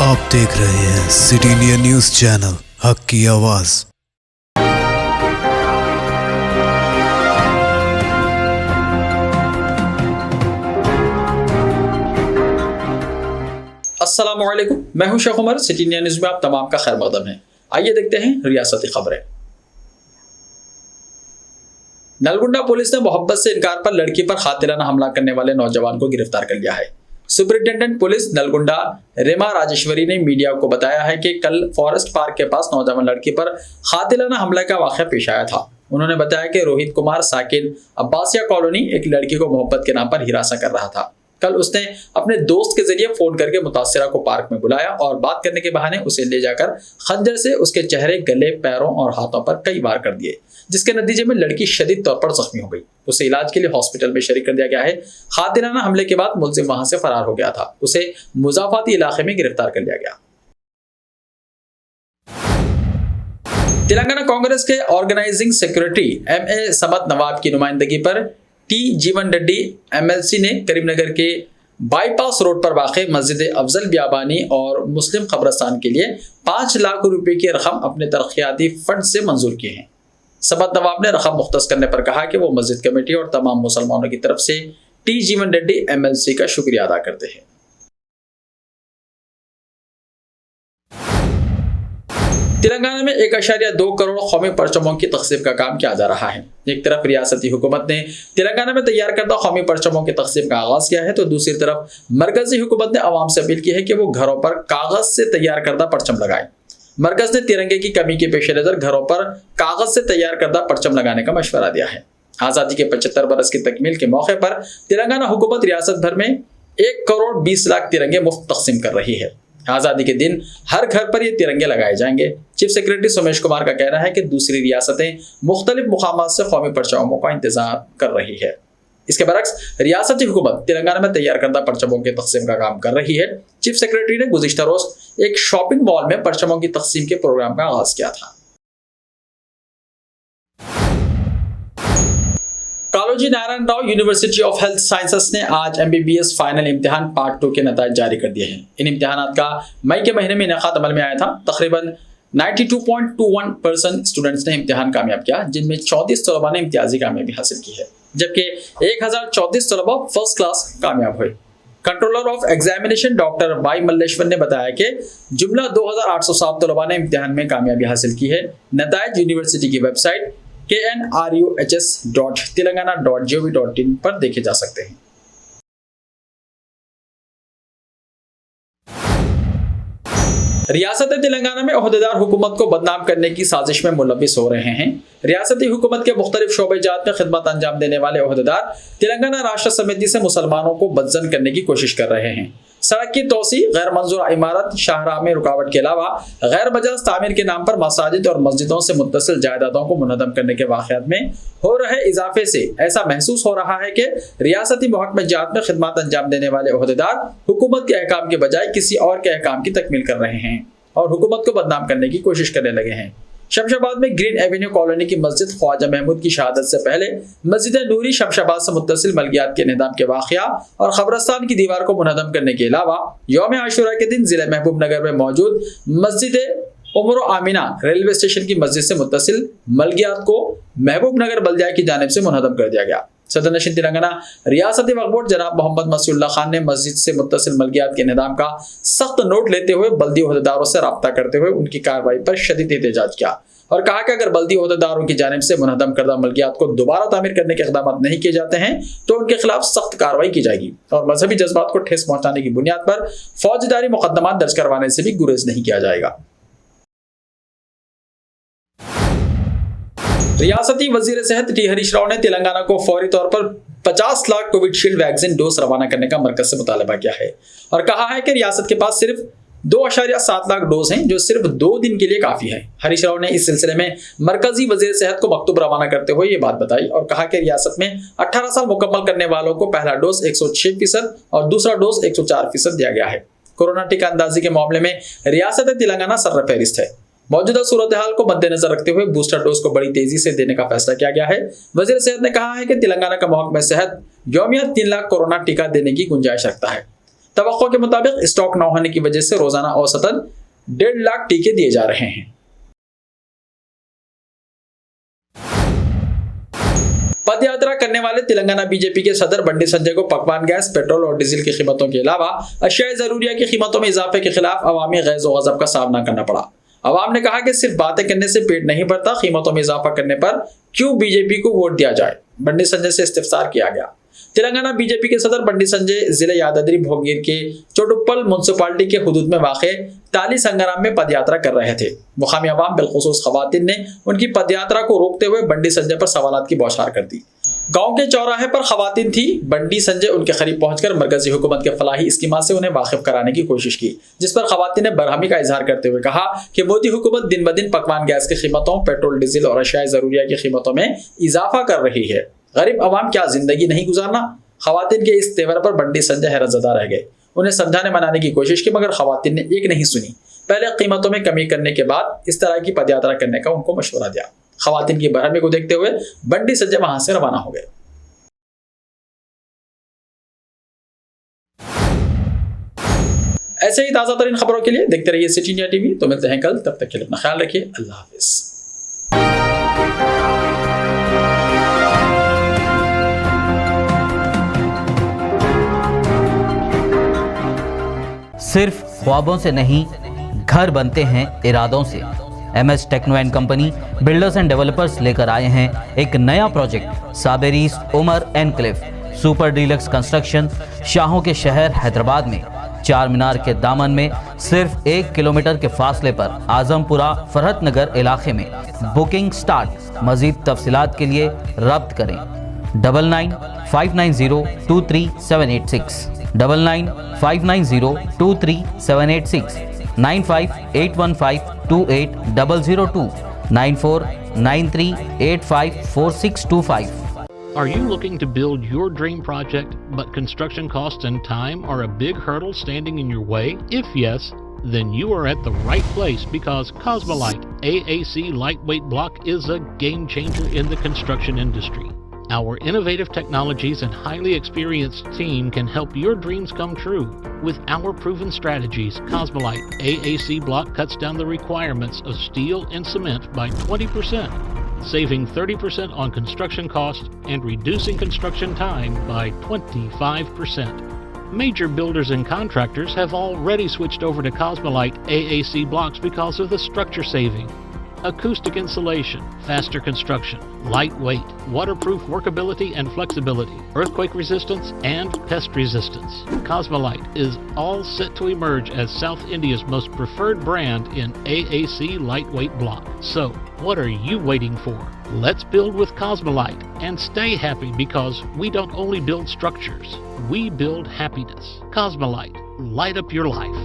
आप देख रहे हैं सिटी इंडिया न्यूज चैनल, हक की आवाज। अस्सलाम वालेकुम, मैं हूं Sheikh Umar. City India news में आप तमाम का खैर मकदम है। आइए देखते हैं रियासती खबरें। नलगुंडा पुलिस ने मोहब्बत से इनकार पर लड़की पर कातिलाना हमला करने वाले नौजवान को गिरफ्तार कर लिया है। सुपरिटेंडेंट पुलिस नलगुंडा रेमा राजेश्वरी ने मीडिया को बताया है कि कल फॉरेस्ट पार्क के पास नौजवान लड़की पर कातिलाना हमले का वाक़या पेश आया था। उन्होंने बताया कि रोहित कुमार साकिन अब्बासिया कॉलोनी एक लड़की को मोहब्बत के नाम पर हिरासा कर रहा था। कल उसने अपने दोस्त के जरिए फोन करके मुतासिरा को पार्क में बुलाया और बात करने के बहाने उसे ले जाकर खंजर से उसके चेहरे, गले, पैरों और हाथों पर कई वार कर दिए, जिसके नतीजे में लड़की शदीद तौर पर जख्मी हो गई। उसे इलाज के लिए हॉस्पिटल में शरीक कर दिया गया है। कातिलाना हमले के बाद मुलजिम वहां से फरार हो गया था। उसे मुजाफाती इलाके में गिरफ्तार कर लिया गया। तेलंगाना कांग्रेस के ऑर्गेनाइजिंग सेक्रेटरी एमए समत नवाब की नुमाइंदगी पर टी जीवन रेड्डी एमएलसी ने करीमनगर के बाईपास रोड पर वाक़ मस्जिद अफजल बियाबानी और मुस्लिम कब्रस्तान के लिए 5 लाख रुपए की रकम अपने तरक्याती फंड से मंजूर की है। समत नवाब ने रकम मुख्तस करने पर कहा कि वो मस्जिद कमेटी और तमाम मुसलमानों की तरफ से टी जीवन रेड्डी एमएलसी का शुक्रिया अदा करते हैं। तेलंगाना में 1.2 करोड़ कौमी परचमों की तकसीम का काम किया जा रहा है। एक तरफ रियासती हुकूमत ने तेलंगाना में तैयार करदा कौमी परचमों की तकसीम का आगाज किया है, तो दूसरी तरफ मरकजी हुकूमत ने आवाम से अपील की है कि वो घरों पर कागज से तैयार करदा परचम लगाए। मरकज ने तिरंगे की कमी के पेश नजर घरों पर कागज से तैयार करदा परचम लगाने का मशवरा दिया है। आज़ादी के 75 बरस की तकमील के मौके पर तेलंगाना हुकूमत रियासत भर में 1 करोड़ 20 लाख तिरंगे मुफ्त तकसीम कर रही है। आज़ादी के दिन हर घर पर ये तिरंगे लगाए जाएंगे। चीफ सेक्रेटरी सोमेश कुमार का कहना है कि दूसरी रियासतें मुख्तलिफ मुकामात से कौमी परचमों का इंतजार कर रही है। इसके बरक्स रियासती हुकूमत तेलंगाना में तैयार करदा परचमों की तकसीम का काम कर रही है। चीफ सेक्रेटरी ने गुज़िश्ता रोज एक शॉपिंग मॉल में परचमों की तकसीम के प्रोग्राम का आगाज किया था। Kaloji Narayan Rao university of health sciences ने आज MBBS फाइनल इम्तिहान पार्ट 2 के नतीजे जारी कर दिए हैं। इन इम्तिहानात का मई के महीने में इनेकाद अमल में आया था। तकरीबन 92.21% स्टूडेंट्स ने इम्तिहान कामयाब किया, जिनमें 34 तलबा ने इम्तियाजी कामयाबी हासिल की है, जबकि 1034 तलबा फर्स्ट क्लास कामयाब हुए। Controller of examination doctor Y Malleshwar ने बताया कि जुमला 2807 तलबा ने इम्तिहान में कामयाबी हासिल की है। नतीजे यूनिवर्सिटी की वेबसाइट knruhs.telangana.gov.in पर देखे जा सकते हैं। रियासत तेलंगाना में ओहदेदार हुकूमत को बदनाम करने की साजिश में मुलविस हो रहे हैं। रियासती हुकूमत के मुख्तलिफ शोबेजात में खिदमत अंजाम देने वाले ओहदेदार तेलंगाना राष्ट्र समिति से मुसलमानों को बदजन करने की कोशिश कर रहे हैं। सड़क की तोसी, गैर मंजूर इमारत, शाहराह में रुकावट के अलावा गैर बजाज तामीर के नाम पर मसाजिद और मस्जिदों से मुत्तसिल जायदादों को मुनहदम करने के वाक़यात में हो रहे इजाफे से ऐसा महसूस हो रहा है कि रियासती महकमेजात में खिदमत अंजाम देने वाले ओहदेदार हुकूमत के अहकाम के बजाय किसी और के अहकाम की तकमील कर रहे हैं और हुकूमत को बदनाम करने की कोशिश करने लगे हैं। शमशाबाद में ग्रीन एवेन्यू कॉलोनी की मस्जिद ख्वाजा महमूद की शहादत से पहले मस्जिद नूरी शमशाबाद से मुत्तसिल मलकियात के निज़ाम के वाक़या और कब्रस्तान की दीवार को मुनहदम करने के अलावा यौम आशूरा के दिन जिले महबूब नगर में मौजूद मस्जिद उमर आमिना रेलवे स्टेशन की मस्जिद से मुत्तसिल मलकियात को महबूब नगर बल्दिया की जानिब से मुनहदम कर दिया गया। सदर नशीन तेलंगाना रियासती वक्फ बोर्ड जनाब मोहम्मद मसीउल्लाह खान ने मस्जिद से मुत्तसिल मलकियात के निज़ाम का सख्त नोट लेते हुए बल्दी ओहदेदारों से रब्ता करते हुए उनकी कार्रवाई पर शदीद एहतजाज किया और कहा कि अगर बल्दी ओहदेदारों की जानिब से मुनहदम करदा मलकियात को दोबारा तामीर करने के इक़दाम नहीं किए जाते हैं तो उनके खिलाफ सख्त कार्रवाई की जाएगी और मजहबी जज्बात को ठेस पहुंचाने की बुनियाद पर फौजदारी मुकदमा दर्ज करवाने से भी गुरेज नहीं किया जाएगा। रियासती वजीर सेहत टी हरीश राव ने तेलंगाना को फौरी तौर पर 50 लाख कोविशील्ड वैक्सीन डोज रवाना करने का मरकज से मुतालबा किया है और कहा है कि रियासत के पास सिर्फ 2.7 लाख डोज हैं, जो सिर्फ 2 दिन के लिए काफी है। हरीश राव ने इस सिलसिले में मरकजी वजीर सेहत को मकतूब रवाना करते हुए ये बात बताई और कहा कि रियासत में 18 साल मुकम्मल करने वालों को पहला डोज 106% और दूसरा डोज 104% दिया गया है। कोरोना टीका अंदाजी के मामले में रियासत तेलंगाना सर्रफहरिस्त है। मौजूदा सूरत हाल को मद्देनजर रखते हुए बूस्टर डोज को बड़ी तेजी से देने का फैसला किया गया है। वजीर सेहत ने कहा है कि तेलंगाना का महकमा सेहत यौमिया 3 लाख कोरोना टीका देने की गुंजाइश रखता है। तवक्को के मुताबिक स्टॉक न होने की वजह से रोजाना औसतन 1.5 लाख टीके दिए जा रहे हैं। पद यात्रा करने वाले तेलंगाना बीजेपी के सदर बंडी संजय को पकवान गैस, पेट्रोल और डीजल की कीमतों के अलावा अशिया जरूरिया की कीमतों में इजाफे के खिलाफ अवामी गैज़ व गज़ब का सामना करना पड़ा। अवाम ने कहा कि सिर्फ बातें करने से पेट नहीं भरता, कीमतों में इजाफा करने पर क्यों बीजेपी को वोट दिया जाए। बंडी संजय से इस्तिफसार किया गया। तेलंगाना बीजेपी के सदर बंडी संजय जिले यादाद्री भोगगिर के चोटुप्पल म्युनिसिपालिटी के हुदूद में वाक़े ताली संग्राम में पदयात्रा कर रहे थे। मुकामी अवाम बिलखुसूस खवातीन ने उनकी पदयात्रा को रोकते हुए बंडी संजय पर सवालात की बौछार कर दी। गांव के चौराहे पर खवातीन थी। बंडी संजय उनके करीब पहुंचकर मरकजी हुकूमत के फलाही स्कीमा से उन्हें वाकिफ कराने की कोशिश की, जिस पर खवातीन ने बरहमी का इजहार करते हुए कहा कि मोदी हुकूमत दिन ब दिन पकवान गैस की कीमतों, पेट्रोल डीजल और अशिया जरूरिया की कीमतों में इजाफा कर रही है। गरीब अवाम क्या जिंदगी नहीं गुजारना। खवातीन के इस तेवर पर बंडी संजय हैरतज़दा रह गए। उन्हें समझाने मनाने की कोशिश की, मगर खवातीन ने एक नहीं सुनी। पहले कीमतों में कमी करने के बाद इस तरह की पदयात्रा करने का उनको मशवरा दिया। खवातीन की बरहमी को देखते हुए बंडी संजय वहां से रवाना हो गए। ऐसे ही ताज़ा तरीन खबरों के लिए देखते रहिए सिटी इंडिया टीवी। तो मिलते हैं कल, तब तक के लिए अपना ख्याल रखिए। अल्लाह हाफिज़। सिर्फ ख्वाबों से नहीं, घर बनते हैं इरादों से। MS techno and company builders and developers लेकर आए हैं एक नया प्रोजेक्ट, साबेरीज Umar enclave super deluxe construction. शाहों के शहर हैदराबाद में चार मीनार के दामन में सिर्फ 1 किलोमीटर के फासले पर आजमपुरा फरहत नगर इलाके में। Booking start. मजीद तफसीलात के लिए रब्त करें 9959023786 9959023786 9581528002 9493854625। Are you looking to build your dream project, but construction costs and time are a big hurdle standing in your way? If yes, then you are at the right place, because Cosmolite AAC lightweight block is a game changer in the construction industry. Our innovative technologies and highly experienced team can help your dreams come true. With our proven strategies, Cosmolite AAC block cuts down the requirements of steel and cement by 20%, saving 30% on construction costs and reducing construction time by 25%. Major builders and contractors have already switched over to Cosmolite AAC blocks because of the structure saving. Acoustic insulation, faster construction, lightweight, waterproof workability and flexibility, earthquake resistance and pest resistance. Cosmolite is all set to emerge as South India's most preferred brand in AAC lightweight block. So, what are you waiting for? Let's build with Cosmolite and stay happy, because we don't only build structures, we build happiness. Cosmolite, light up your life.